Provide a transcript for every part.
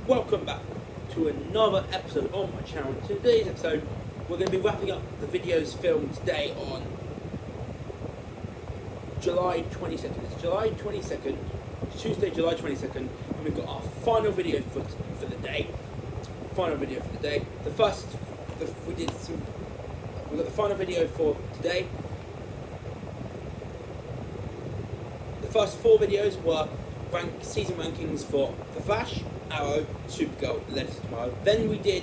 Welcome back to another episode on my channel. In today's episode, we're going to be wrapping up the videos filmed today on July 22nd. It's July 22nd, Tuesday, July 22nd, and we've got our final video for the day. Final video for the day. We've got the final video for today. The first four videos were season rankings for The Flash, Arrow, Supergirl, Legends of Tomorrow. Then we did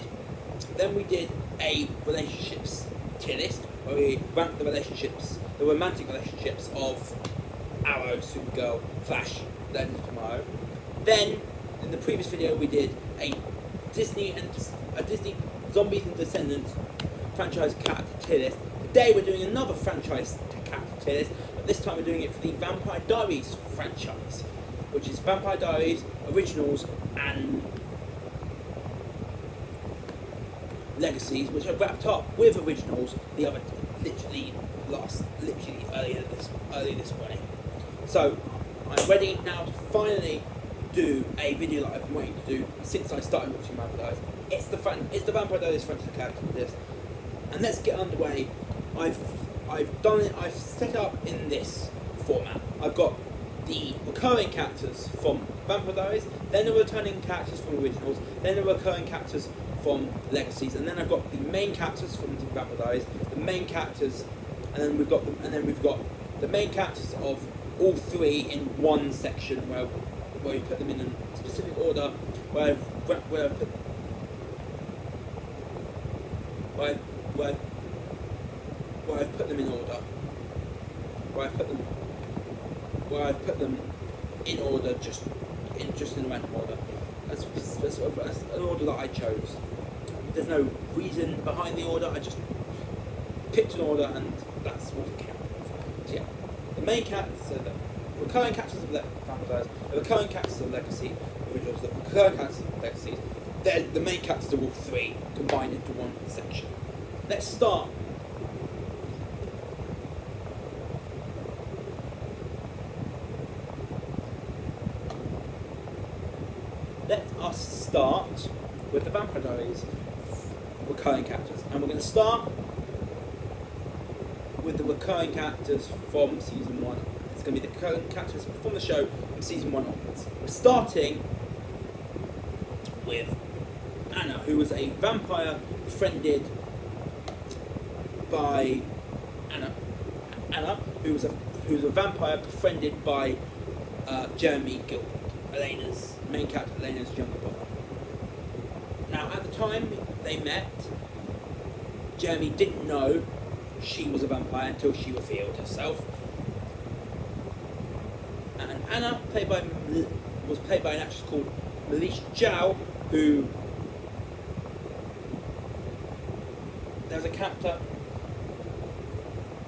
a relationships tier list where we ranked the romantic relationships of Arrow, Supergirl, Flash, Legends of Tomorrow. Then in the previous video we did a Disney Zombies and Descendants franchise character tier list. Today we're doing another franchise character tier list, but this time we're doing it for the Vampire Diaries franchise, which is Vampire Diaries, Originals, and Legacies, which I wrapped up with Originals literally early this morning. So I'm ready now to finally do a video that I've been waiting to do since I started watching Vampire Diaries. It's the Vampire Diaries franchise character list, and let's get underway. I've done it. I've set up in this format. I've got the recurring characters from Vampire Diaries, then the returning characters from Originals, then the recurring characters from Legacies, and then I've got the main characters from the Vampire Diaries, the main characters, and then we've got the main characters of all three in one section where we put them in a specific order, where I've put them in order, where I've put them in order, just in a random order. That's an order that I chose. There's no reason behind the order. I just picked an order, and that's what it counts. So yeah, the main characters, so the recurring characters of Vampire Diaries, the recurring characters of Legacy, Originals, the recurring characters of Legacies. They're the main characters of all three combined into one section. Let's start. Let us start with the Vampire Diaries recurring characters, and we're going to start with the recurring characters from season 1. It's going to be the recurring characters from the show from season 1 onwards. We're starting with Anna, who was a vampire befriended by Anna, who was a vampire befriended by Jeremy Gilbert, Elena's main character, Elena's younger brother. Now, at the time they met, Jeremy didn't know she was a vampire until she revealed herself. And Anna was played by an actress called Melissa Zhao, who there's a character.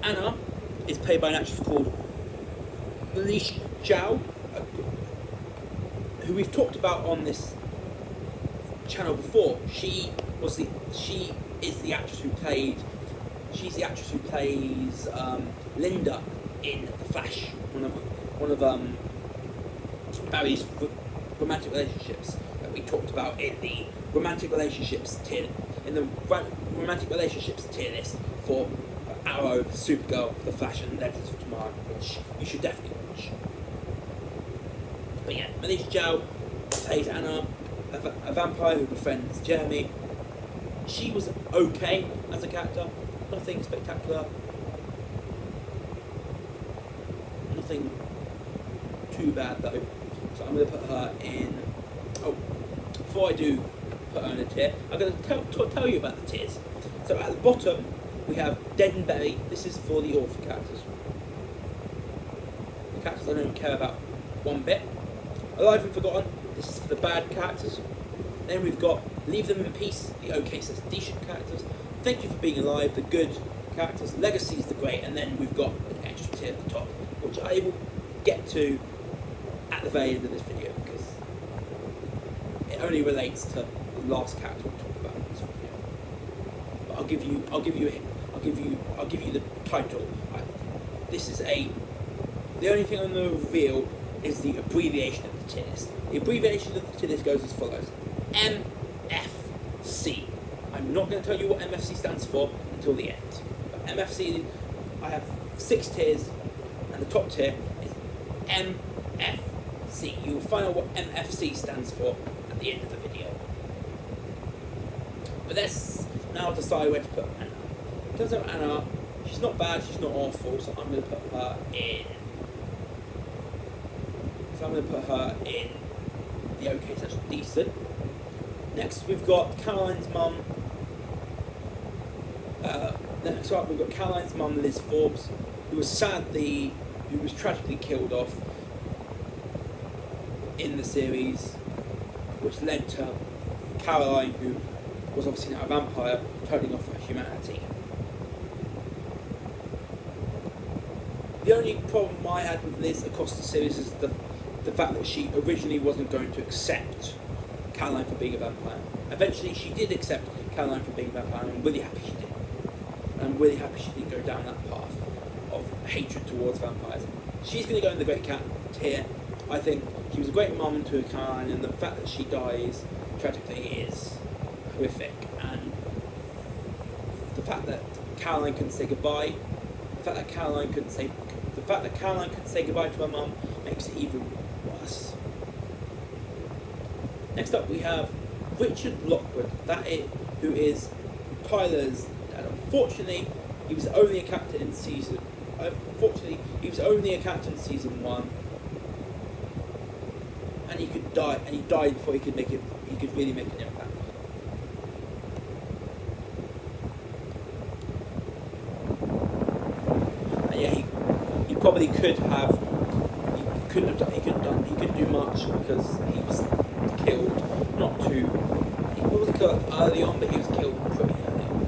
Anna is played by an actress called Melissa Zhao, who we've talked about on this channel before. She's the actress who plays Linda in The Flash, one of Barry's romantic relationships that we talked about in the romantic relationships tier list for Arrow, Supergirl, The Flash, and Legends of Tomorrow, which you should definitely watch. But yeah, Melissa Zhao plays Anna, a vampire who befriends Jeremy. She was okay as a character, nothing spectacular, nothing too bad though. So I'm going to put her in. Oh, before I do put her in a tier, I'm going to tell you about the tiers. So at the bottom we have Dead and Buried. This is for the awful characters. The characters I don't care about one bit. Alive and Forgotten, this is for the bad characters. Then we've got Leave Them in Peace, the okay, so decent characters. Thank You for Being Alive, the good characters. Legacy is the great, and then we've got an extra tier at the top, which I will get to at the very end of this video because it only relates to the last character we'll talk about in this video. But I'll give you the title. The only thing I'm going to reveal is the abbreviation of the tier list. The abbreviation of the tier list goes as follows: MFC. I'm not going to tell you what MFC stands for until the end. But MFC, I have 6 tiers, and the top tier is MFC. You will find out what MFC stands for at the end of the video. But let's now decide where to put Anna. In terms of Anna, she's not bad, she's not awful, so I'm going to put her in. So I'm going to put her in the OK/decent. Next, we've got Caroline's mum. Next up, we've got Caroline's mum, Liz Forbes, who was tragically killed off in the series, which led to Caroline, who was obviously now a vampire, turning off her humanity. The only problem I had with Liz across the series is the fact that she originally wasn't going to accept Caroline for being a vampire. Eventually she did accept Caroline for being a vampire, and I'm really happy she did. I'm really happy she didn't go down that path of hatred towards vampires. She's going to go in the Great Cat tier. I think she was a great mum to Caroline, and the fact that she dies tragically is horrific. And the fact that Caroline couldn't say goodbye, the fact that Caroline couldn't say goodbye to her mum makes it even worse. Next up, we have Richard Lockwood, who is Tyler's dad. Unfortunately, he was only a captain in season 1, and he died before he could really make an impact. And yeah, he probably could do much, because he was killed he wasn't killed early on, but he was killed pretty early on.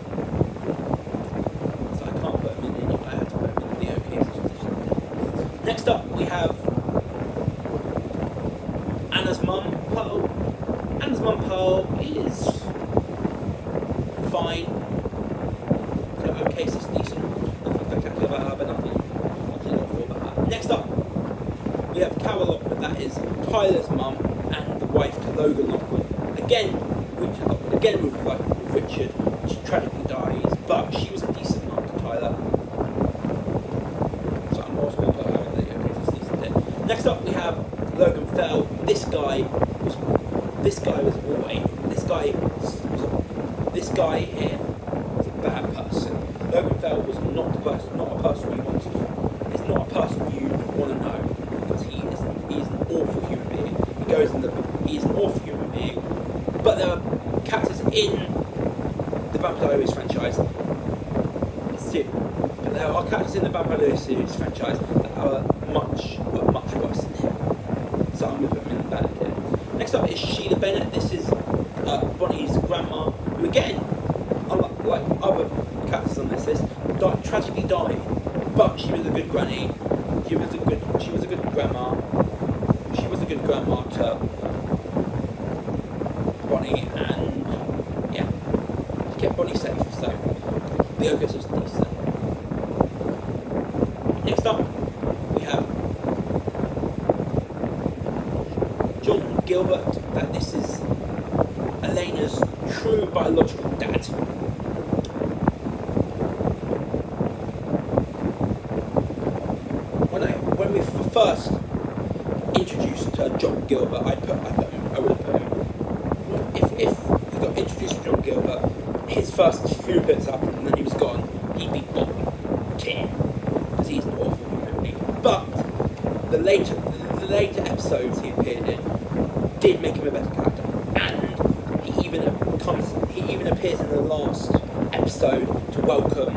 So I can't put him in I have to put him in the OK position. Next up, we have Anna's mum, Pearl. Anna's mum, Pearl, is fine. So OK, so it's decent. Nothing spectacular about her, but nothing awful about her. Next up, we have Carol Lockwood, that is Tyler's mum and the wife to Logan Lockwood. Again, Richard Lockwood. Again with Richard, she tragically dies, but she was a decent mum to Tyler. So I'm also going to put her in the decent bit. Next up, we have Logan Fell. This guy here was a bad person. Logan Fell was not a person you wanted. It's not a person you want to know, because he's an awful human being. He's an awful human being. But there are characters in the Vampire Diaries franchise. But there are characters in the Vampire Diaries series franchise that are much worse than him. So I'm going to put him in the bad tier. Next up is Sheila Bennett. This is Bonnie's grandma, who again, like other characters on this list, tragically died. But she was a good granny. She was a good grandma. She was a good grandma to Bonnie, and yeah, she kept Bonnie safe. So the Ogre was decent. Next up, we have John Gilbert. That this is Elena's true biological dad. When we first introduced John Gilbert, I would have put him. If he got introduced to John Gilbert, his first few bits up and then he was gone, he'd be bottom tier, because he's an awful human being. But the later episodes he appeared in did make him a better character, and he even appears in the last episode to welcome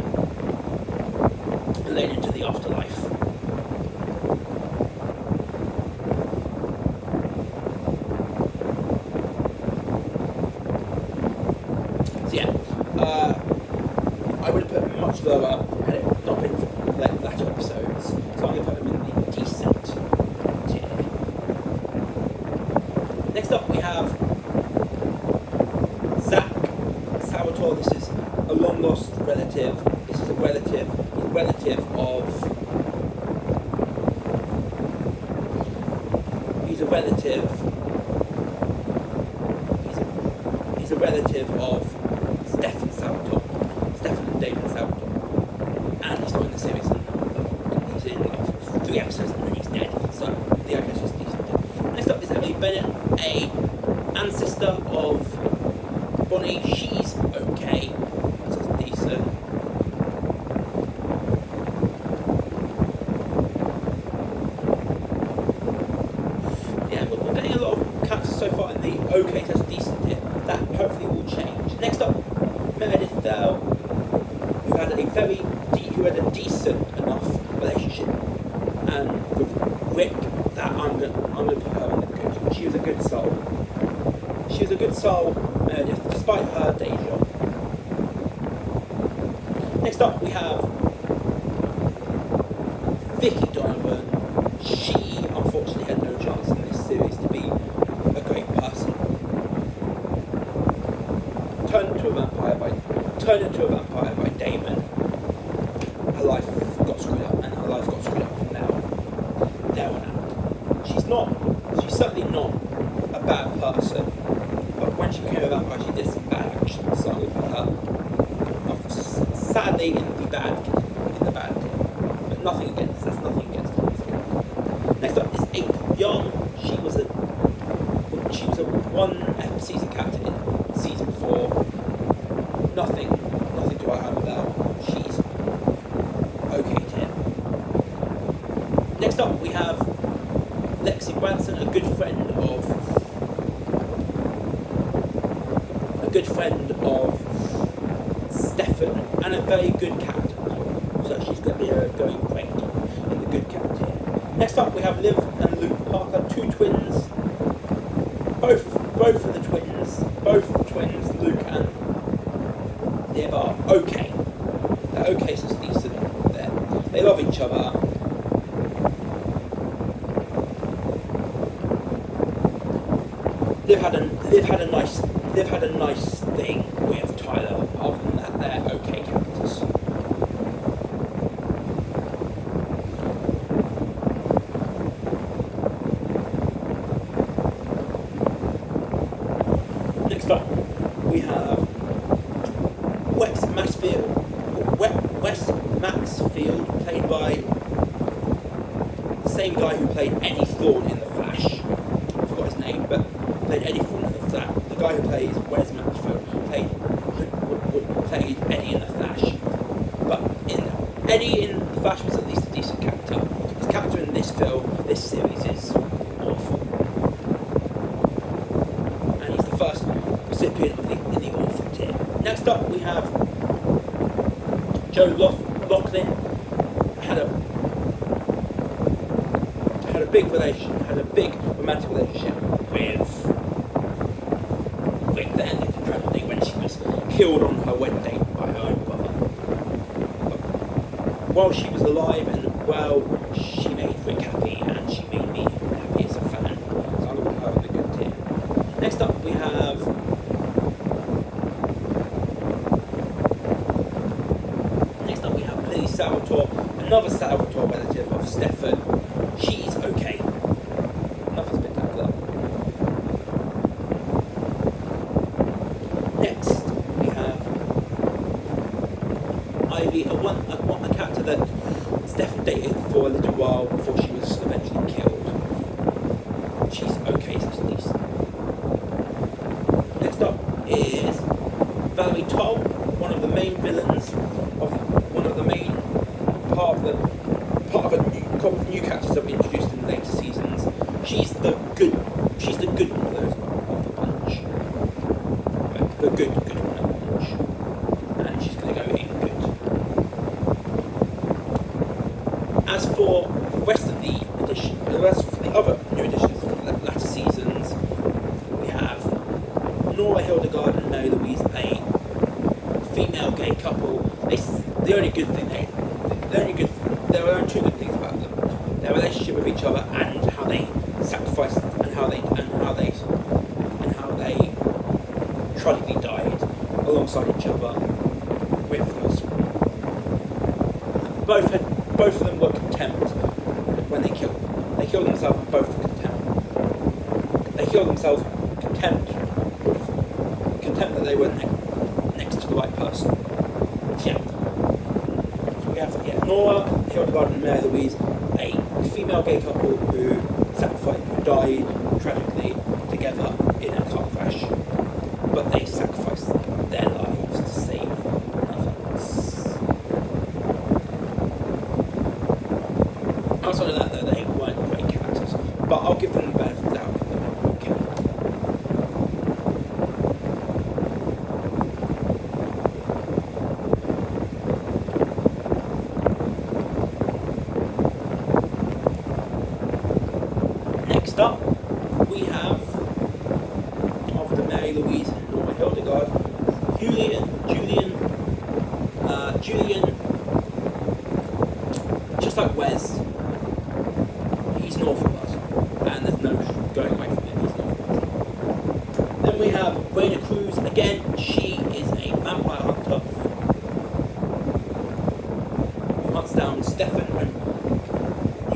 Elena into the afterlife. So yeah, I would have put him much lower had it not been for the latter episodes. So I'm going to put him in the decent tier. Next up, we have Zach Salvatore. This is a long lost relative. This is a relative of. He's a relative. he's a relative of Stefan Salvatore, Stefan and Damon Salvatore, and he's not in the series. He's in like 3 episodes and then he's dead. So the actress is decent. Next up is Emily Bennett, a ancestor of Bonnie. She's okay, so it's decent. Yeah, we're getting a lot of characters so far in the okay, that's decent here. That hopefully will change. Next up, Meredith Thel, who had a decent enough relationship, and with Rick, that I'm gonna put her in the good. She was a good soul. She was a good soul, Meredith, despite her day job. Next up, we have Vicky Donovan. She unfortunately had no chance in this series to be a great person. Turned into a vampire by Damon. Her life got screwed up, and her life got screwed up from there on out. She's certainly not a bad person, but when she became a vampire, she did some bad actions. So I'm going to put her sadly in the bad team. But nothing against her. Next up is April Young. She was a one season captain in season 4. Nothing to write home about. She's okay to him. Next up we have Lexi Branson, a good friend of Stefan, and a very good captain as well. So she's going to be going great in the good captain here. Next up we have Liv and Luke Parker, 2 twins. Both of the twins, Luke and Liv, are okay. They're okay, so it's decent there. They love each other. Liv had a nice thing with Tyler. Other than that, they're okay characters. Next up, we have Wes Maxfield, played by the same guy who played Eddie Thorne in The Flash. I forgot his name, but played Eddie Thorne in The Flash. The guy who plays Wes Maxfield played Eddie in The Flash. But Eddie in The Flash was at least a decent character. His character in this series is awful. And he's the first recipient in the awful tier. Next up we have Joe Lachlan. Had a big romantic relationship with Rick, the ending to tragedy when she was killed on her wedding day by her own brother. But while she was alive and well, she made Rick happy and she made me happy as a fan. So I'm going to put her in the good tier. Next up we have Lily Salvatore, another Salvatore relative of Stefan. She's okay. Nothing spectacular. Next, we have Ivy, a character that Stefan dated for a little while before she was eventually killed. She's okay, so it's decent. Next up is Valerie Toll, one of the main villains part of a couple of new characters that we introduced in later seasons. She's the good one of those of the bunch. Right, the good one of the bunch. And she's going to go in good. As for the rest of the other new additions for the latter seasons, we have Nora Hildegard and Mary Louise, a female gay couple. There are only 2 good things about them: their relationship with each other and how they sacrificed and how they tragically died alongside each other with us. Both of them were contempt when they killed. They killed themselves both for contempt. They killed themselves with contempt attempt that they were next to the right person. Yeah. So we have Nora, Hildegard, and Mary Louise, a female gay couple who died tragically together in a car crash, but they sacrificed their lives to save others. Outside of that, though, they weren't great characters, but I'll give them the benefit of the doubt. Okay. Next up, we have, after Mary Louise and Nora Hildegard, Julian, just like Wes, he's an awful person, and there's no going away from him, he's an awful person. Then we have Raina Cruz, again, she is a vampire hunter who hunts down Stefan when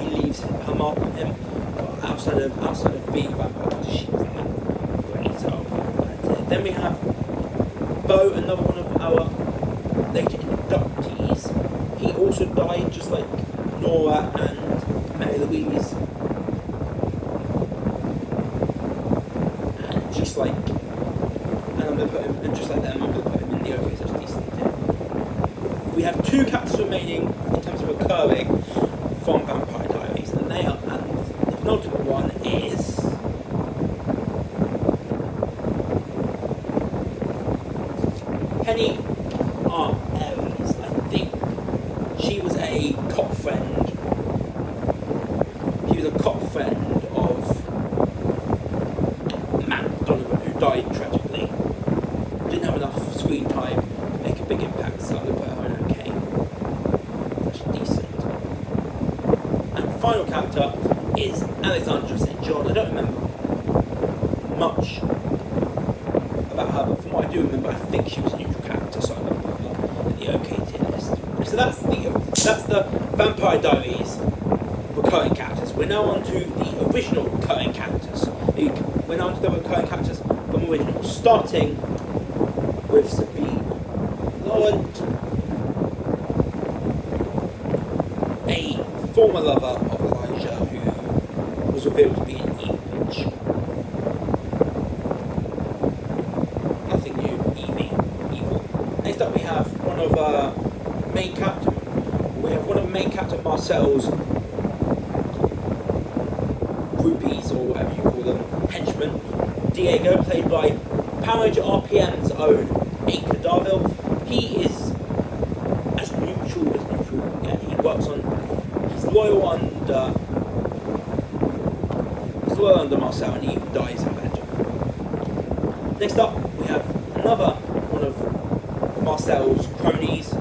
he leaves her mark on him. Outside of being a vampire, she's not great. So then we have Bo, another one of our later inductees. He also died just like Nora and Mary Louise, and just like, and I'm gonna put him, and just like them, I'm gonna put him in the OK Such Decent tier. We have two characters remaining in terms of recurring from Vampire Diaries, and they are. The penultimate one is Penny Aries. I think she was a cop friend. She was a cop friend of Matt Donovan, who died tragically. Didn't have enough screen time to make a big impact, so I'm going to put her in OK. That's decent. And final character is Alexandra St. John. I don't remember much about her, but from what I do remember, I think she was a neutral character, so I'm going to put her in the OK tier list. So that's the Vampire Diaries recurring characters. We're now on to the original recurring characters. We're now on to the recurring characters from original, starting with Sabine Laurent, a former lover of Elijah who was revealed to be an evil witch. Nothing new, evil. Next up we have one of main character Marcel's groupies, or whatever you call them, henchmen. Diego, played by Power Ranger RPM's own Aika Darville. He is as neutral as neutral. Yeah, he works on, he's loyal under Marcel, and he even dies in battle. Next up, we have another one of Marcel's cronies,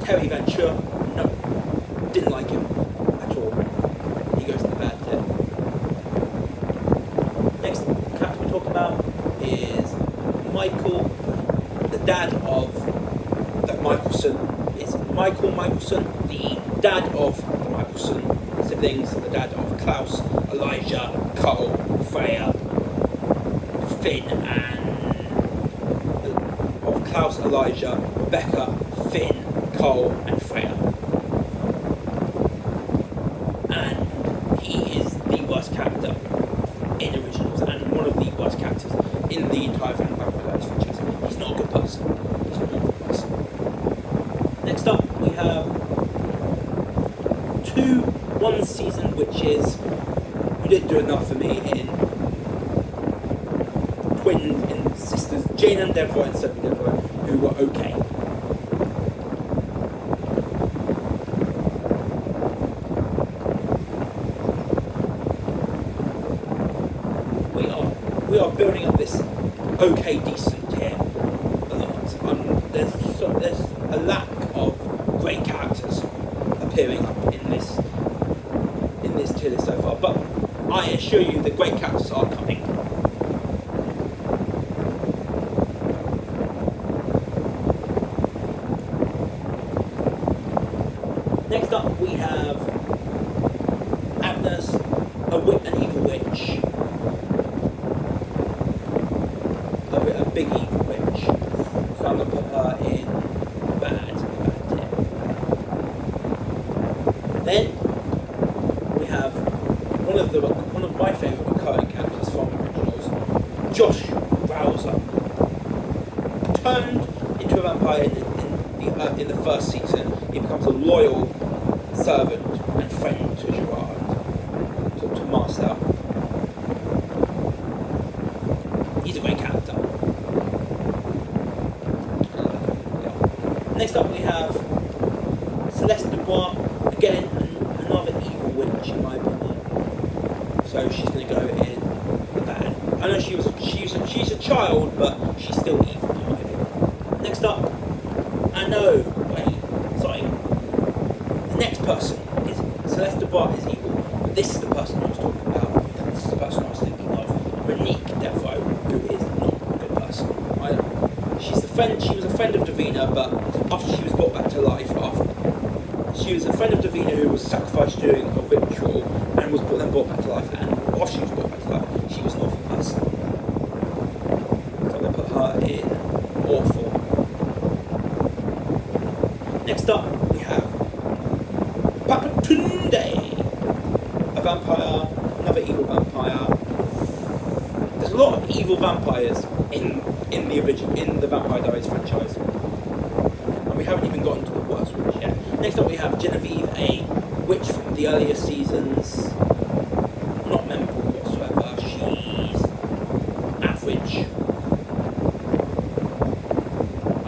Terry Venture. No, didn't like him at all. He goes in the bad tip. Next character we talk about is Michael, the dad of Michelson. It's Michael Michelson, the dad of the Michelson siblings, the dad of Klaus, Elijah, Carl, Freya, Finn, and of Klaus, Elijah, Rebecca, Finn, Carl, and Freya. And he is the worst character in originals, and one of the worst characters in the entire Vampire Diaries franchise. He's not a good person. He's not a good person. Next up, we have two one-season witches who didn't do enough for me in twin sisters, Jane and Deborah and Sophie Deborah, who were okay. We are building up this okay decent tier a lot. There's a lack of great characters appearing up in this tier list so far, but I assure you the great characters are coming. Next up we have Agnes, an evil witch, one of my favourite recurring characters from originals, Josh Rouser, turned into a vampire in the first season. He becomes a loyal servant and friend to Gerard, to Marcel. He's a great character. Next up we have Celeste Dubois, again another evil witch in my opinion. So she's going to go in the bad. I know she's a child, but she's still evil in my opinion. Next up, the next person is Celeste Dubois is evil. But this is the person I was talking about. This is the person I was thinking of. Monique Defoe, who is not a good person. She was a friend of Davina, but after she was brought back to life, she was a friend of Davina who was sacrificed during a ritual and was then brought back to life. And while she was brought back to life, she was an awful person. So I'm going to put her in awful. Next up, we have Papatunde, a vampire, another evil vampire. There's a lot of evil vampires in the Vampire Diaries franchise, and we haven't even gotten to the worst witch yet. Next up, we have Genevieve, a witch from the earlier seasons. Not memorable whatsoever. She's average.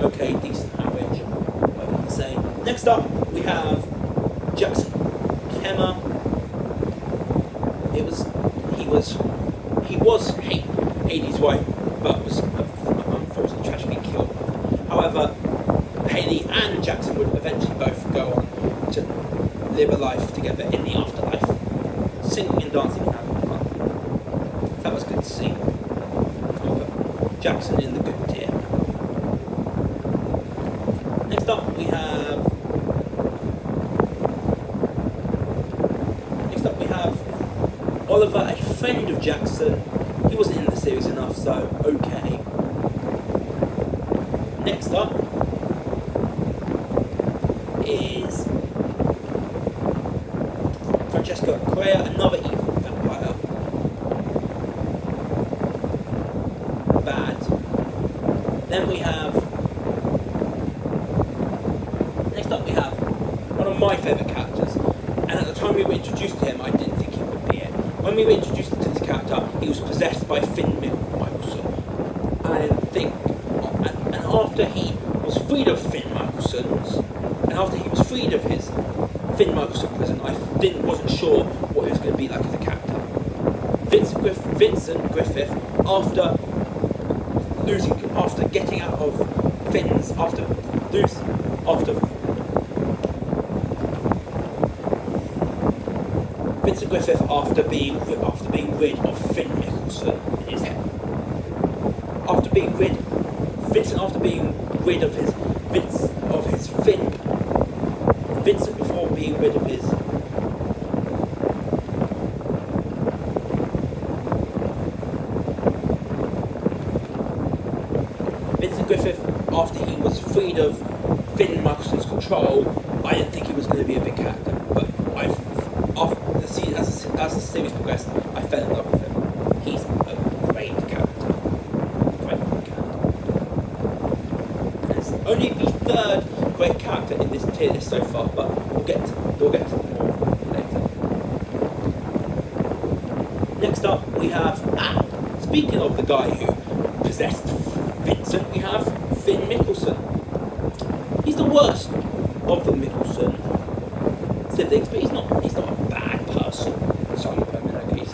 Okay, decent average, I would say. Next up, we have Jackson Kemmer. He was Haley's wife, but was unfortunately tragically killed. However, Haley and Jackson would eventually both go on to live a life together in the afterlife, singing and dancing and having fun. That was good to see. I'll put Jackson in the good tier. Next up we have Oliver, a friend of Jackson. He wasn't in the series enough, so okay. Next up is Francesca Correa, another evil vampire. Bad. Then we have, next up we have one of my favourite characters, and at the time we were introduced to him, I didn't think he would be it. When we were introduced to this character, he was possessed by Finn Michelson. And after he was freed of Finn Michelson's, and after he was freed of his Finn Michelson prison, I wasn't sure what he was going to be like as a character. Vincent Griffith, after getting out of Finn's, Vincent Griffith, after being rid of Finn Michelson in his head. After being rid of his Finn. Vincent, before being rid of his Vincent Griffith, after he was freed of Finn Michelson's control, I didn't think he was going to be a big character, but as the series progressed, I fell in love with him. He's a great character. It's only the third great character in this tier list so far, but we'll get to more later. Next up, we have, speaking of the guy who possessed Vincent, we have Finn Michelson. He's the worst of the Michelson siblings, but he's not a bad person. Sorry, he's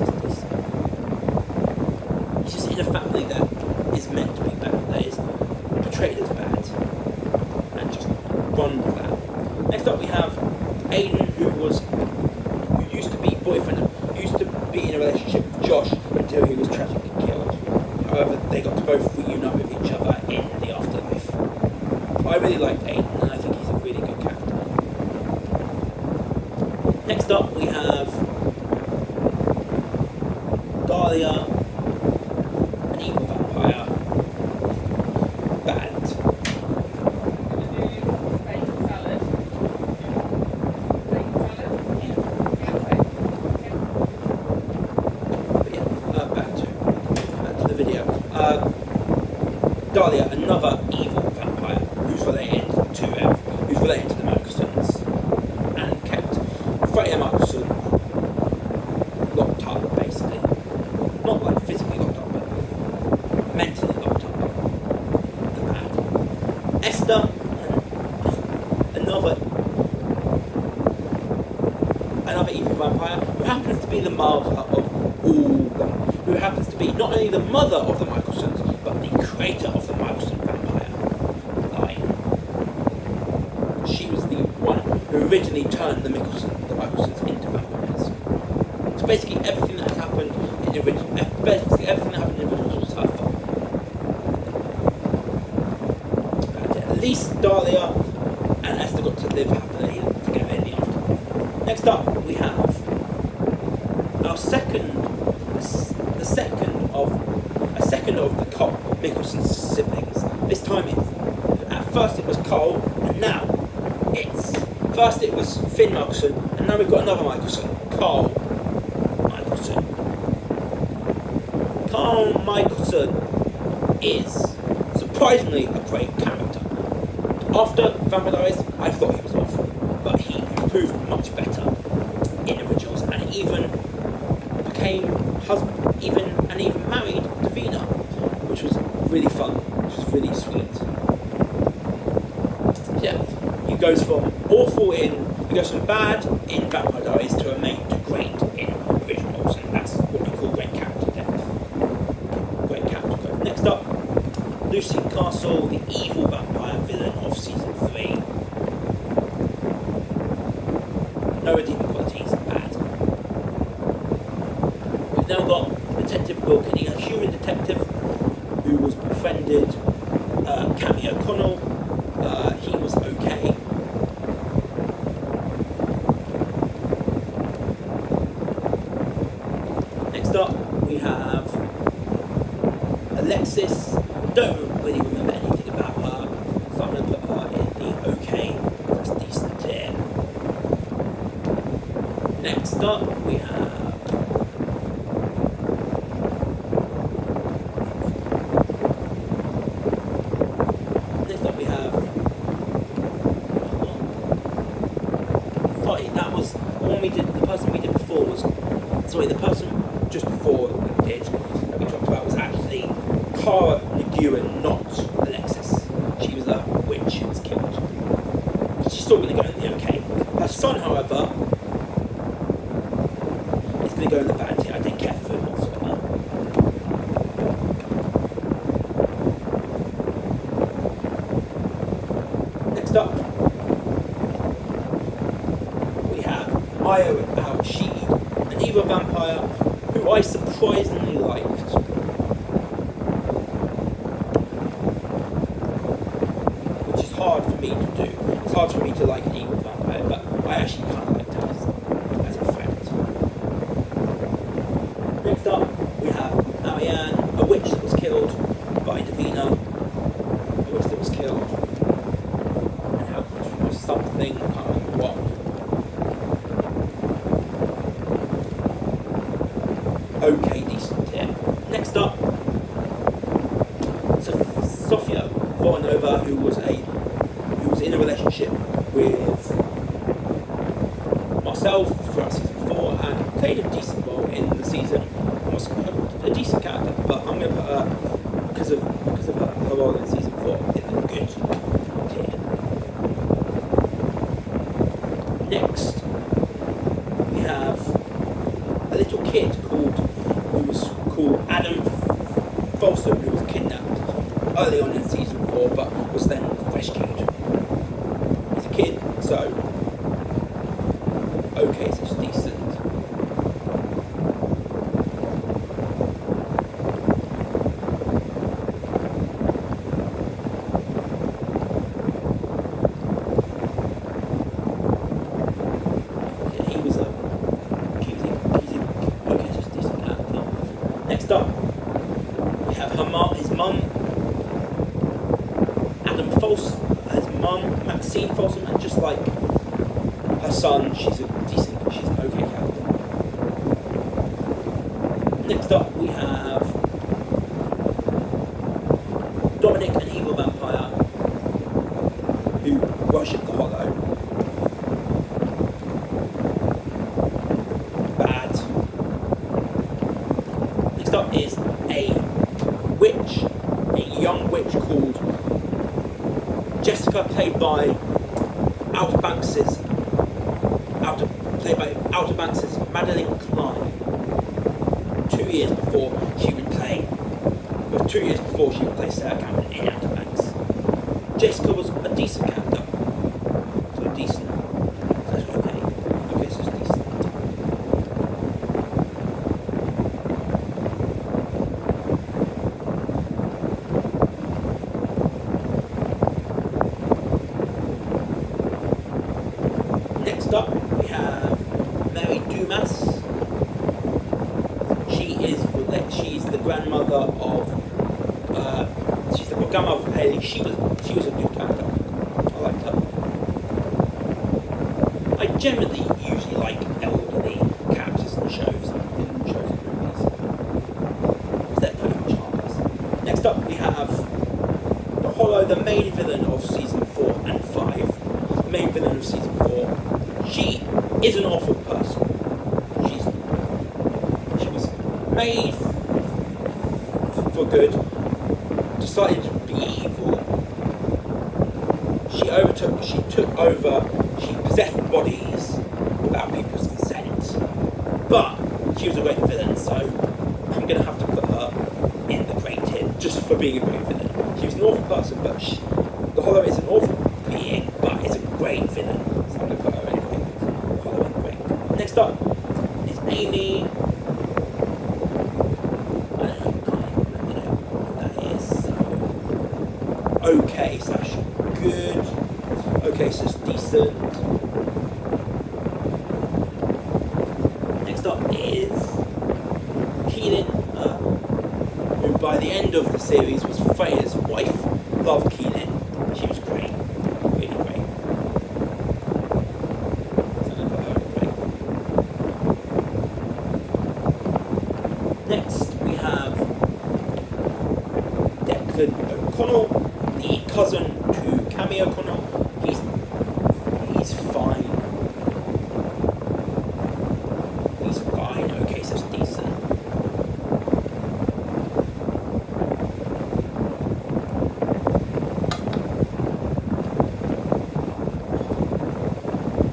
just in a family that is meant to be bad, that is portrayed as bad, and just run with that. Next up we have Aiden, who used to be in a relationship with Josh until he was tragically killed. However, they got to both reunite with each other in the afterlife. I really liked Aiden, and I think he's a really good character. Next up we have Dahlia, an evil vampire. Bad. Dahlia, another evil vampire who's related to the Michelssons, and kept Freya Michelson locked up, basically. Not like physically locked up, but mentally locked up. The bad. Esther, another evil vampire, who happens to be the mother of all them, who happens to be not only the mother of the Michelssons, but the creator of the Michelson vampire line. She was the one who originally turned the Michelssons into vampires. So basically everything that happened in the original, was her fault. At least Dahlia and Esther got to live happily together in the afterlife. Next up, we have our second of the Cole Michelson siblings. This time, at first it was Cole, and now first it was Finn Michelson, and now we've got another Michelson, Carl Michelson. Carl Michelson is surprisingly a great character. After Vampire Diaries, I thought he was awful, but he improved much better in originals, and even became and even married Davina, which was really fun, which was really sweet. Yeah, he goes from bad in Vampire Diaries to great in originals, and that's what we call great character depth. Great character growth. Next up, Lucy Castle, the evil vampire villain of season 3. No redeeming qualities, bad. We've now got Detective Will Kinney, a human detective who was befriended Cammy O'Connell. He was okay. Next up, we have Alexis. Don't really remember anything about her, so I'm going to put her in the okay, that's decent tier. Next up, we have the person just before we did that we talked about was actually Cara McEwen, not Alexis. She was a witch who was killed. She's still going to go in the okay. Her son, however, is going to go in the bad tier. I didn't care for him whatsoever. Next up, we have Io Al-Rashid, an evil vampire who I surprisingly liked. Which is hard for me to do. It's hard for me to like an evil vampire, but I actually kind of liked her as a friend. Next up, we have Ariane, a witch that was killed by Davina, a witch that was killed and helped with something, I can't remember what. Okay, decent tier. Next up, Sofia Voronova, who was in a relationship with Marcel throughout season 4 and played a decent role in the season. Was a decent character, but I'm going to put her because of her role in season 4 in the good tier. Next, we have a little kid who was called Adam Folsom, who was kidnapped early on in season 4, but was then rescued. He's a kid, so okay, so it's decent. Next up, we have his mum, Adam Folsom, his mum, Maxine Folsom, and just like her son, she's an okay character. Next up, we have Dominic, an evil vampire who worshipped the Hollow. Bad. Next up is a witch, a young witch called Jessica, played by Outer Banks's Madeline Klein. 2 years before she would play Sarah Cameron in Outer Banks. Jessica was a decent character. So decent. That's okay. Okay, so it's decent. Next up, we have Mary Dumas. She's the grandmother of. She's the grandmother of Haley. She was a good character. I liked her. I generally usually like elderly characters in shows and movies. They're pretty much harmless. Next up, we have the Hollow, the main villain of season 4 and 5. The main villain of season 4. She is an awful person. She was made for good, decided to be evil. She took over, she possessed bodies without people's consent. But she was a great villain, so I'm going to have to put her in the great tier just for being a great villain. She was an awful person, but the Hollow is an awful being, but it's a great villain. So I'm going to put her in great. Hollow in great. Next up is Amy. Okay slash good, okay slash decent. Next up is Keelan, who by the end of the series was Freya's wife. Loved Keelan. She was great, really great. Next we have Declan O'Connell, the cousin to Cammy O'Connell. He's fine. He's fine. Okay, so it's decent.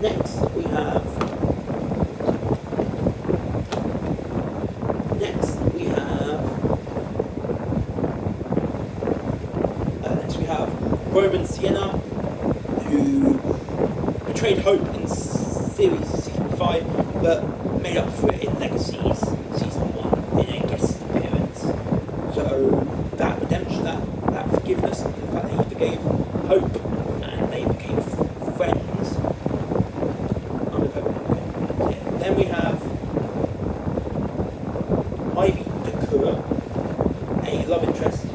Next we have Roman Sienna, who betrayed hope in season 5, but made up for it in Legacies season 1 in a guest appearance. So that redemption, that forgiveness, the fact that he forgave Hope and they became friends. Then we have Ivy Dakura, a love interest.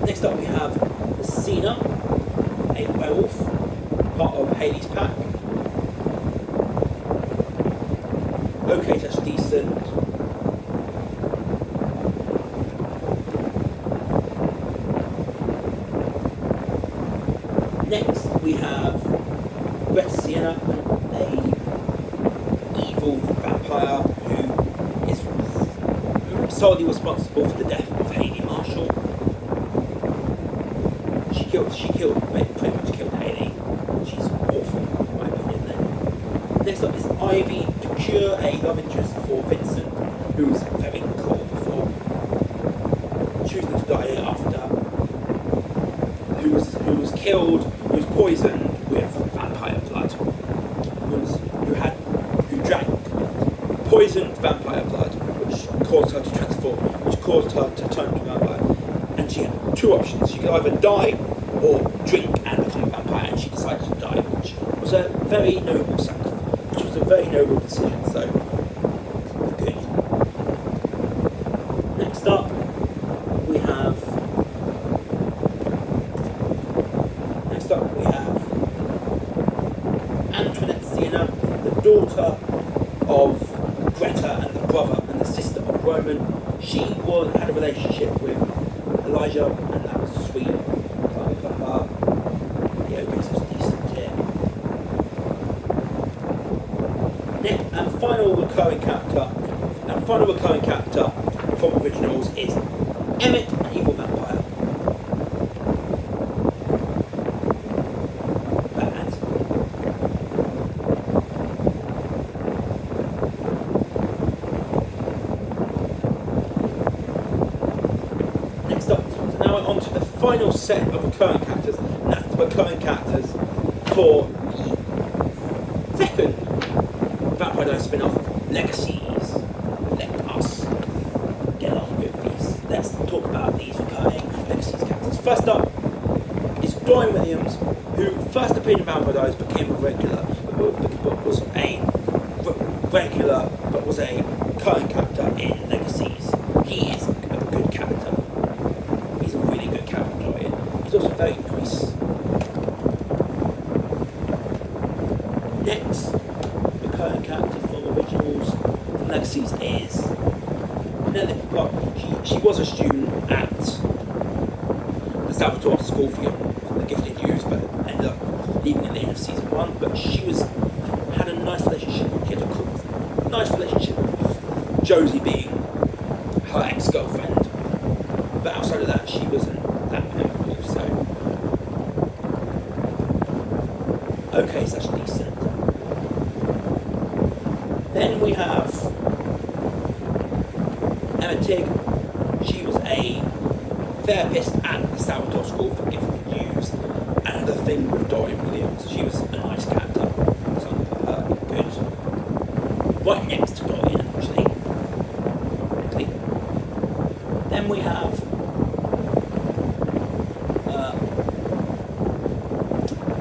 Next up we have Cena, a werewolf, part of Haley's pack. Okay, that's decent. Next we have Brett Sienna, a evil vampire who is solely responsible for the death of Haley Marshall. Pretty much killed Haley. She's awful, in my opinion. Then next up is Ivy Dakura, a love interest for Vincent, who was very cool before choosing to die after. Who was killed, who was poisoned with vampire blood. Who drank poisoned vampire blood, which caused her to transform, which caused her to turn to vampire. And she had two options. She could either die or drink and become a vampire, and she decided to die, which was a very noble decision, so good. Next up we have Antoinette Sienna, the daughter of Greta and the brother and the sister of Roman. She had a relationship with Elijah, and that was sweet. Yeah, okay, so it's decent here. Next, and final recurring character from originals is Emmett, an evil vampire. Bad. Next up, so now we're on to the final set of recurring characters, and that's the recurring characters for the second Vampire Diaries spin-off, Legacies. Let us get on with these. Let's talk about these recurring Legacies characters. First up is Dorian Williams, who first appeared in Vampire Diaries, became a regular, but was a recurring character in Legacies. He is a good character. He's a really good character, Dorian. He's also very nice. Next recurring character from originals from Legacies is Penelope. Well, she was a student at the Salvatore School for the Gifted Youth, but ended up leaving at the end of season 1. But she had a nice relationship. She had a nice relationship with Josie being her ex-girlfriend. But outside of that, she wasn't that memorable. So okay, so that's decent. Then we have Emma Tigg. She was a therapist at the Salvatore School for Gifted Youths and had a thing with Dorian Williams. She was a nice character. So good. Right next to Dorian, actually. Ironically. Then we have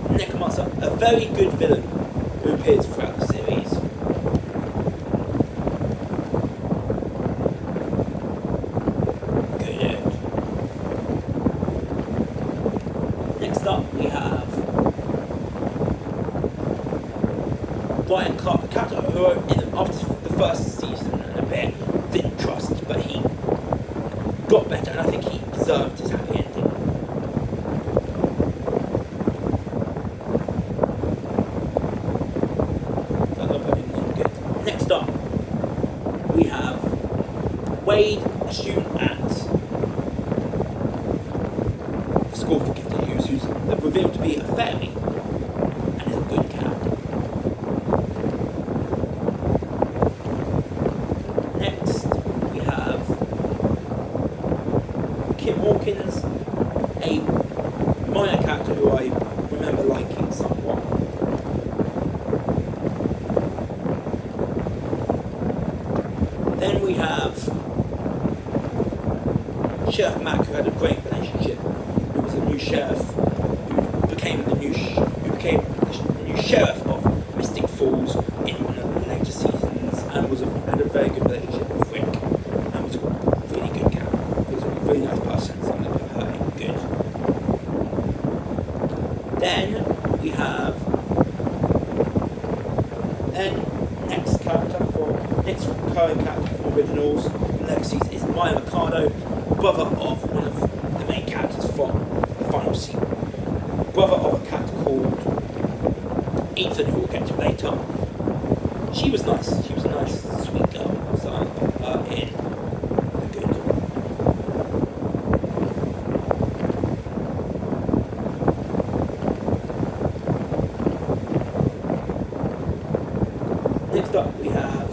Necromancer, a very good villain who appears throughout the series. Next up we have Ryan Clark, the character who after the first season and a bit didn't trust, but he got better and I think he deserved his happy ending. Next up we have Wade, a student at the School for Gifted Youths, who's revealed to be a fairy and is a good character. Next we have Kim Hawkins, a minor character who I remember liking somewhat. Then we have Sheriff Mack, who had a great relationship. Who was a new sheriff, who became the new sheriff of Mystic Falls in one of the later seasons, and had a very good relationship with Rick, and was a really good character. He was a really nice person, so I'm going to put her in good. Then we have next recurring character from originals and Legacies is Maya Mercado, brother of one of the main characters from the final season. Brother of a character called Ethan, who we'll get to later. She was nice. She was a nice, sweet girl. So I put her in the good. Next up we have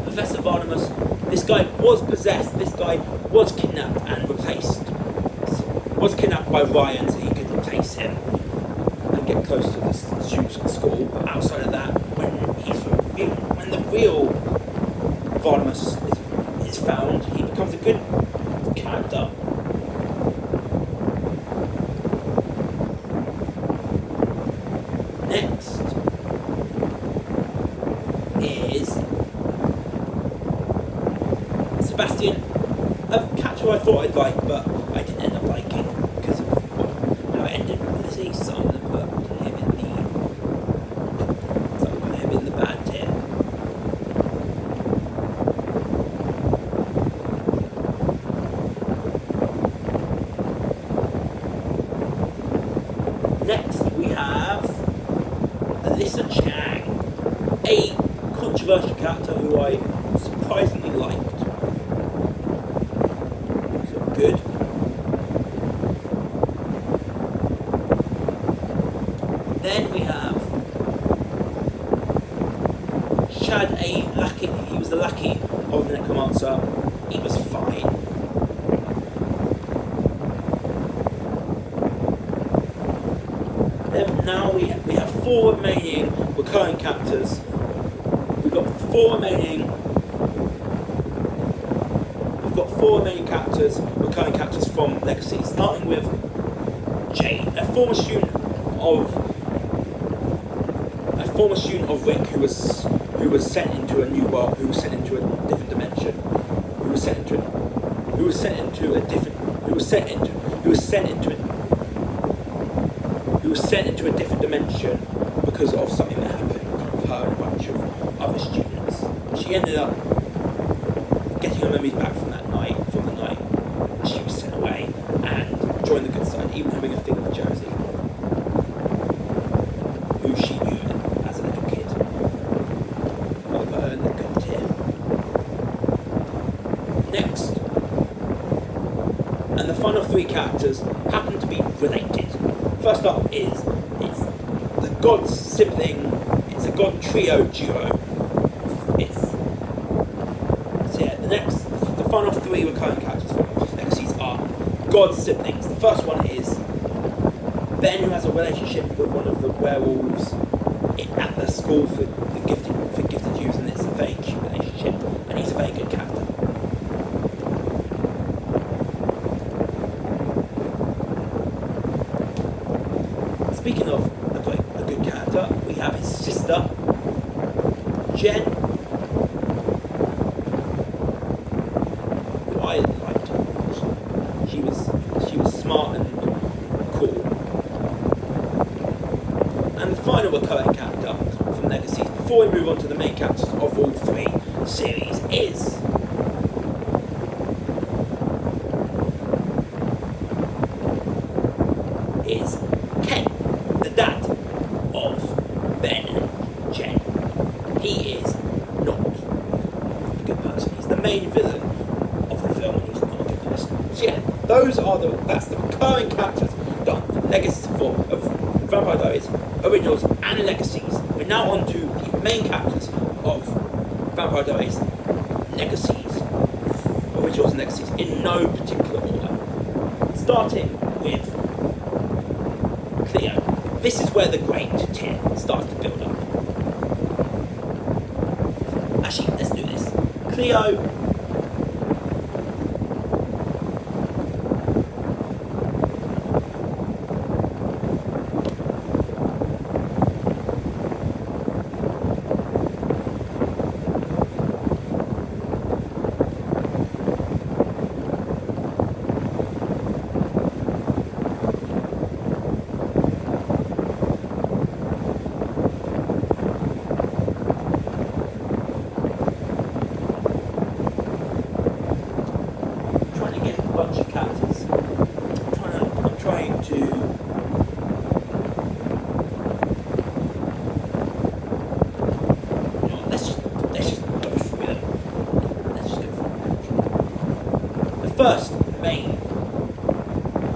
Professor Vardamus. This guy was possessed. This guy was kidnapped and replaced. Was kidnapped by Ryan so he could replace him and get close to the students at school. But outside of that, when the real Vardamus is found, he becomes a good character. Next is Sebastian, a character I thought I'd like, but I didn't end up liking because of how it ended with Lizzie, so I'm going to put him in the bad tier. Mr. Chang, a controversial character who I surprisingly liked. So good. Then we have Chad, a lackey. He was the lackey of the Necromancer. He was fine. Then now we have 4 remaining recurring characters. We've got 4 remaining characters, recurring characters from Legacy, starting with Jade, a former student of Rick, who was sent into a new world, who was sent into a different dimension, who was sent into a different dimension because of something that happened with her and a bunch of other students. She ended up getting her memories back from the night she was sent away, and joined the good side, even having a thing with Josie, who she knew as a little kid. I'll put her in the good tier. Next, and the final 3 characters happen to be related. First up it's the God sibling, it's a God trio duo. The final 3 recurring characters from Legacies are God siblings. The first one is Ben, who has a relationship with one of the werewolves at the school for gifted youth, and it's a very cute relationship, and he's a very good character. Speaking of a good character, we have his sister, Jen. Who I liked her. She was smart and cool. And the final recurring character from Legacies, before we move on to the main characters of all 3 series, is Ken, the dad of Ben and Jen. He is not a good person. He's the main villain of the film, and he's not a good person. So yeah, that's the recurring characters done for Legacies of Vampire Diaries, Originals and Legacies. We're now on to the main characters of Vampire Diaries, Legacies, Originals and Legacies, in no particular order. Starting with Cleo. This is where the great tier starts to build up. Actually, let's do this. Cleo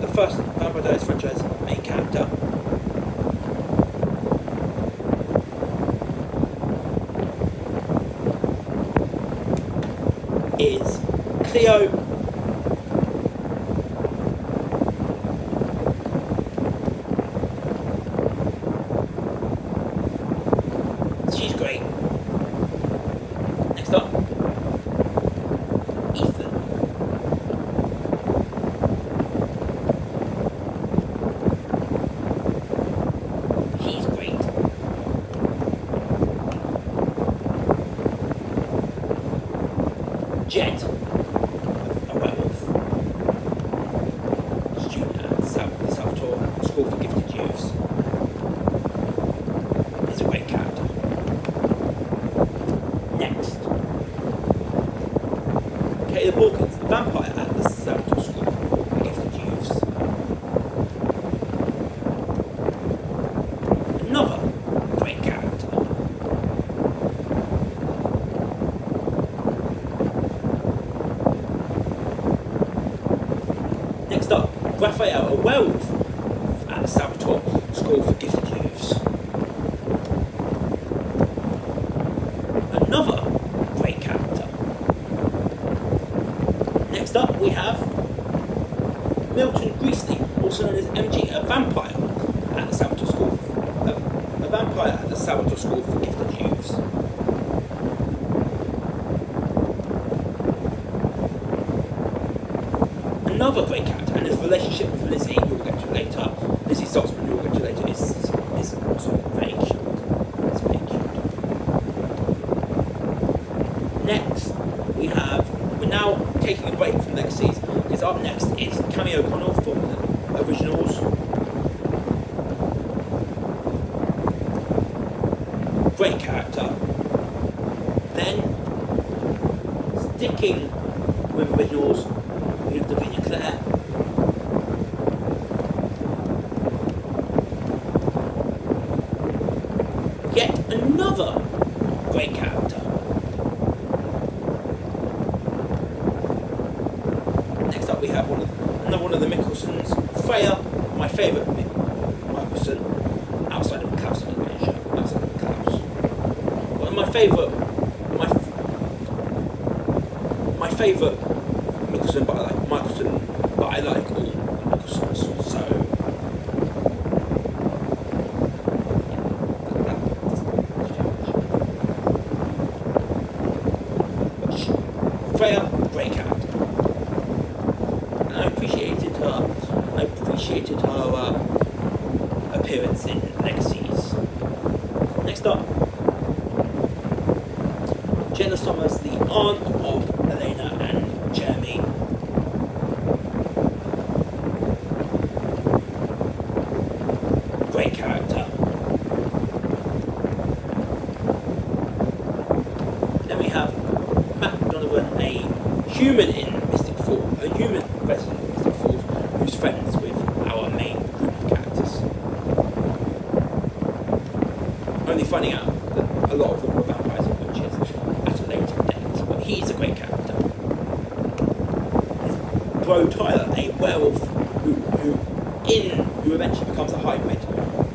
the first Vampire Diaries franchise main character is Cleo. She's great. Next up, Ethan. He's great. Jet, a werewolf, student at the South Tor School for Gifted Youths, is a great character. Next, Caleb Hawkins, the vampire at the South Tor School for Gifted Youths. Another great character. Raphael, a werewolf at the Salvatore School for Gifted Youths. Another great character. Next up we have Milton Greasley, also known as MG, a vampire at the Salvatore School. A vampire at the Salvatore School for Gifted Youths. Another great character, and his relationship with Lizzie, you'll get to later. Lizzie Saltzman, you'll get to later, is also very cute. It's very cute. Next, we're now taking a break from Legacies, because up next is Cammy O'Connell from the originals. Great character. Then, sticking with originals, we have Davinia Clare. Yet another great character. Next up we have another one of the Mickelsons, Freya, my favourite Michelson, outside of Klaus Adventure, outside of Klaus. One of my favourite Michelson, but I like Michelson, but I like all Michelsons, so Freya, great character. And I appreciated her appearance in Legacies. Next up, Jenna Summers, the aunt of Elena and Jeremy. Great character. Then we have Matt Donovan, a human in Mystic Falls, a human resident of Mystic Falls, who's friends with our main group of characters. Only finding out that a lot of them were vampires and witches at a later date, but he's a great character. Bro Tyler, a werewolf who eventually becomes a hybrid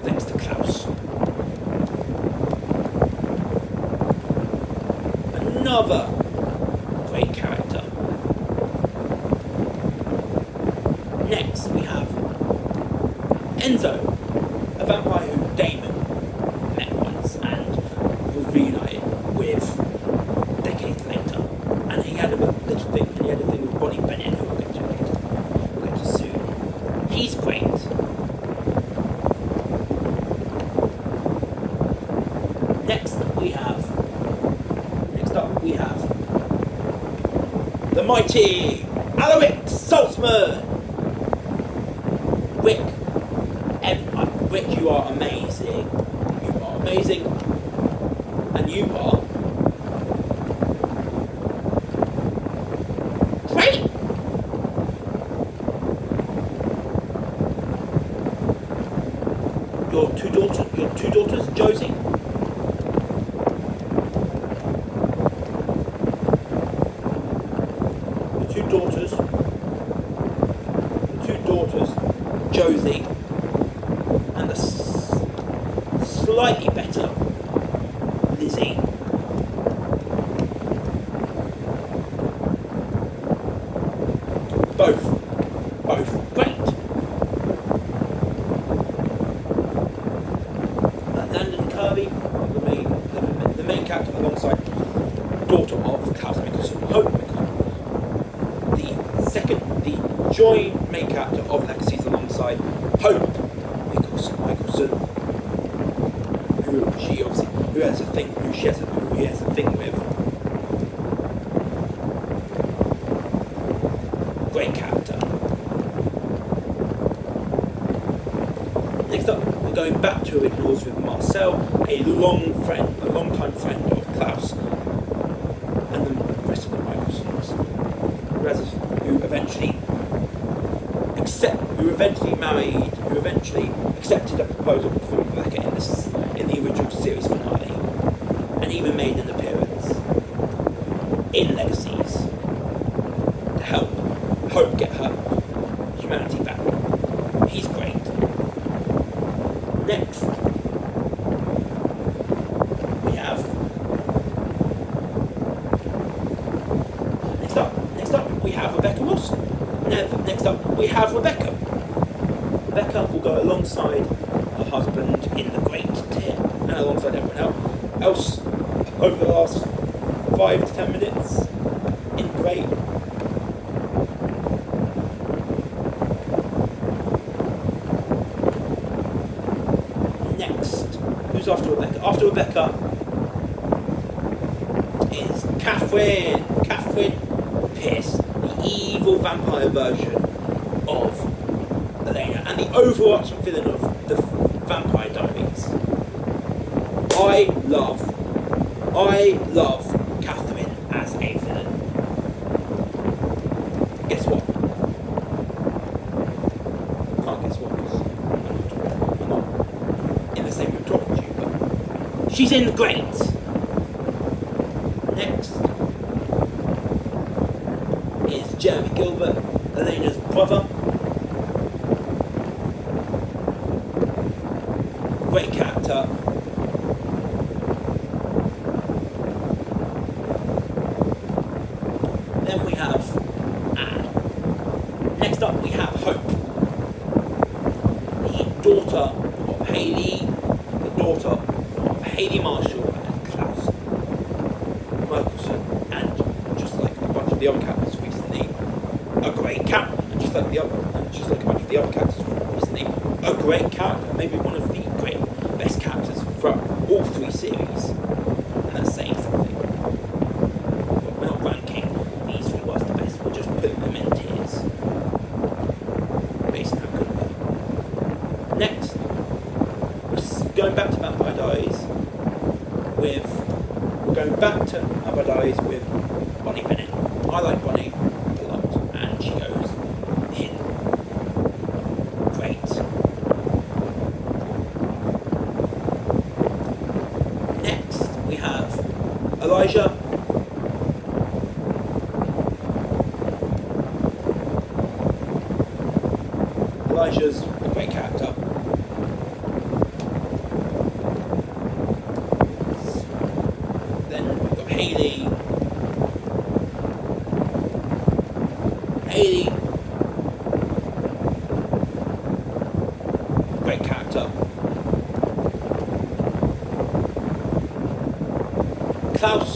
thanks to Klaus. Another great character. Next we have Enzo, a vampire who Damon met once and was reunited with decades later. And he had a little thing, with Bonnie Bennett, who we'll get to later. We'll get to soon. He's great. Next up we have the mighty Alaric Saltzman. Rick, you are amazing. You are amazing. And you are great. Your two daughters, Josie. The two daughters, Josie, and the slightly better Lizzie. Both great. Landon Kirby, the main character alongside daughter of Klaus Michelson, Hope Michelson. The joint main character of Legacies alongside Hope Michelson, who she has a thing with. Great character. Next up, we're going back to originals with Marcel, a long-time friend of Klaus and the rest of the Michelsons, who eventually accepted a proposal from Rebecca in the original series finale, and even made an appearance in Legacies to help Hope get her humanity back. Next up, we have Rebecca. Rebecca will go alongside her husband in the great tier, and alongside everyone else over the last 5 to 10 minutes in great. Next, who's after Rebecca? After Rebecca is Catherine. Catherine Pierce, the evil vampire version of Elena, and the overarching villain of the Vampire Diaries. I love Catherine as a villain. Guess what? Can't guess what, because I'm not in the same room talking to you, but she's in the great. Next is Jeremy Gilbert, Elena's brother. Great character. Then we have Anne. Next up we have Hope, the daughter of Haley, Marshall and Klaus Merkelson, and just like a bunch of the other characters recently, a great character. And just like a bunch of the other characters recently, a great character, maybe one of the best characters from all 3 series, and that's saying something. But we're not ranking these 3 as the best, we're just putting them in tiers based on how good they are. Next, we're going back to Vampire Diaries with Bonnie Bennett. I like Bonnie a lot, and she goes in great. We have Elijah. Elijah's a great character. Then we've got Haley. Great character. Klaus.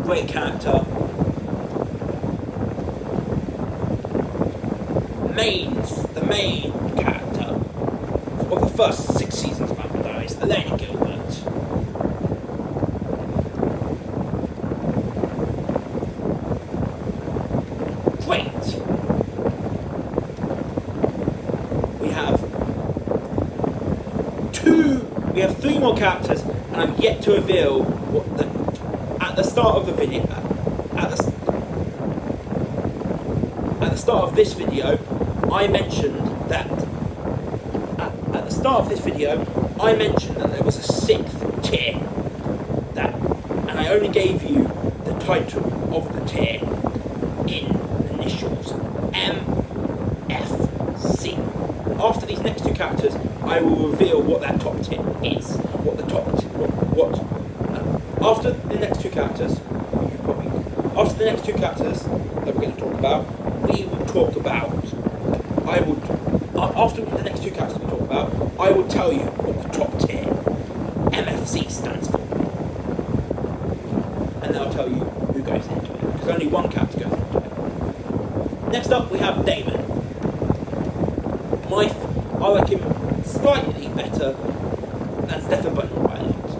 Great character. The main character of the first 6 seasons of Vampire Diaries, Elena Gilbert. Great. We have 3 more characters, and I'm yet to reveal what at the start of the video. At the start of this video, I mentioned that at the start of this video, I mentioned that there was a 6th tier. And I only gave you the title of the tier in initials MFC. After these next 2 characters, I will reveal what that top tier is. After the next 2 characters that we're going to talk about, I will tell you what the top tier MFC stands for. And then I'll tell you who goes into it, because only one character goes into it. Next up we have Damon. I like him slightly better than Stefan, but not by a lot.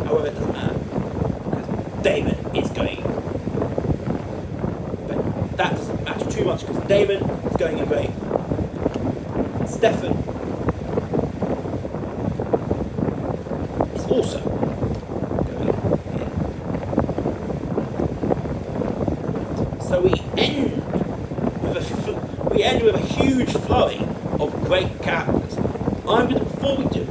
However, it doesn't matter, because Damon is going. But that doesn't matter too much, because Damon is going in great. Stefan is also going in. So we end with a huge flurry of great characters.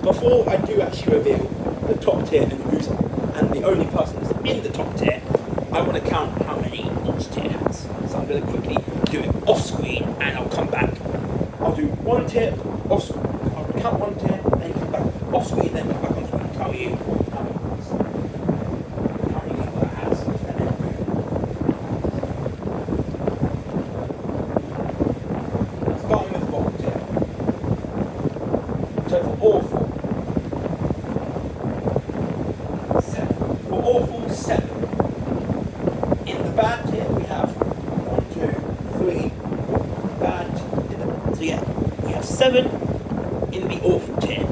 Before I do actually reveal the top tier and the only person that's in the top tier, I want to count how many each tier has. So I'm going to quickly do it off screen, and I'll come back. I'll do 1 tier off screen. I'll count 1 tier, then come back off screen, then come back on screen and tell you So for awful, 7. For awful, 7. In the bad tier we have 1, 2, 3 bad. So yeah, we have 7 in the awful tier.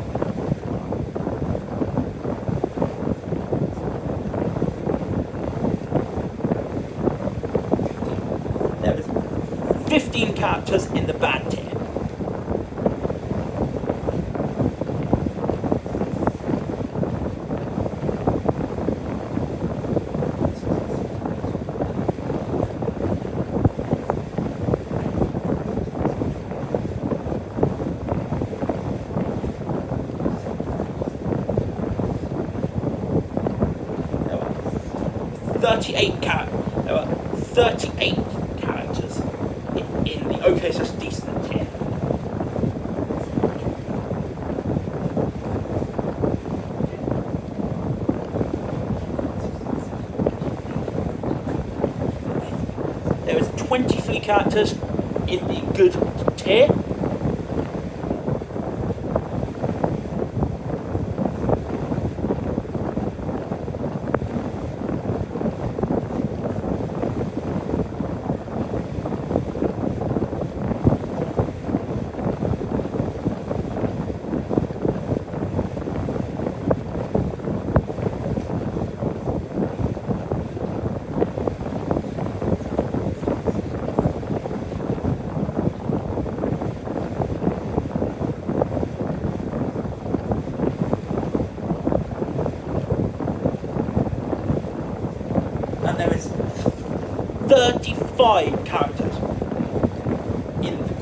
There is 15 characters in the bad tier. There are 38 characters in the okay slash decent tier. There is 23 characters in the good tier. And there is 35 characters in the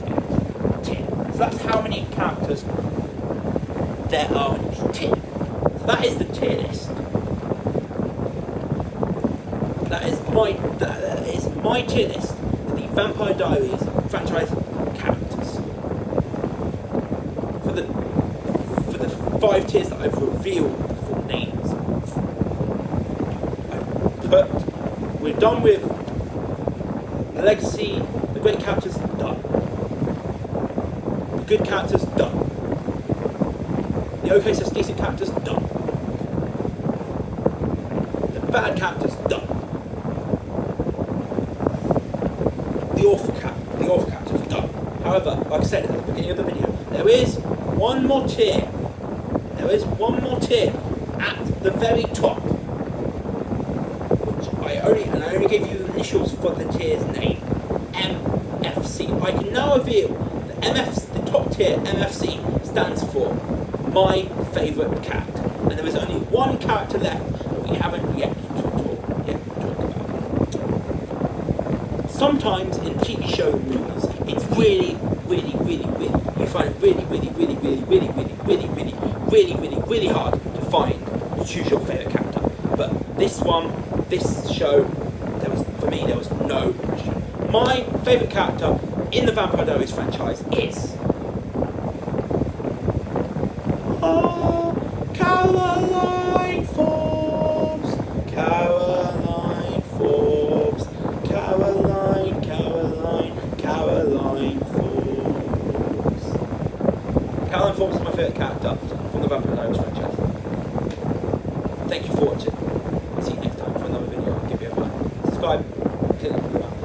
tier. So that's how many characters there are in each tier. So that is the tier list. That is my tier list for the Vampire Diaries franchise characters. For the 5 tiers that I've revealed the full names of. We're done with the legacy, the great characters, done. The good characters, done. The okay slash decent characters, done. The bad characters, done. The awful characters, done. However, like I said at the beginning of the video, there is one more tier. There is one more tier at the very top. I only gave you the initials for the tier's name, MFC. I can now reveal that the top tier, MFC, stands for my favourite character. And there is only one character left that we haven't yet talked about. Sometimes in TV show movies, it's really, you find it really hard to choose your favourite character. But this show, for me, there was no question. My favourite character in the Vampire Diaries franchise is Caroline Forbes. Caroline Forbes. Caroline Forbes. Caroline Forbes is my favourite character from the Vampire Diaries franchise. Thank you for watching. I'll see you next time for another video. I'll give you a like. Subscribe. Click on the bell.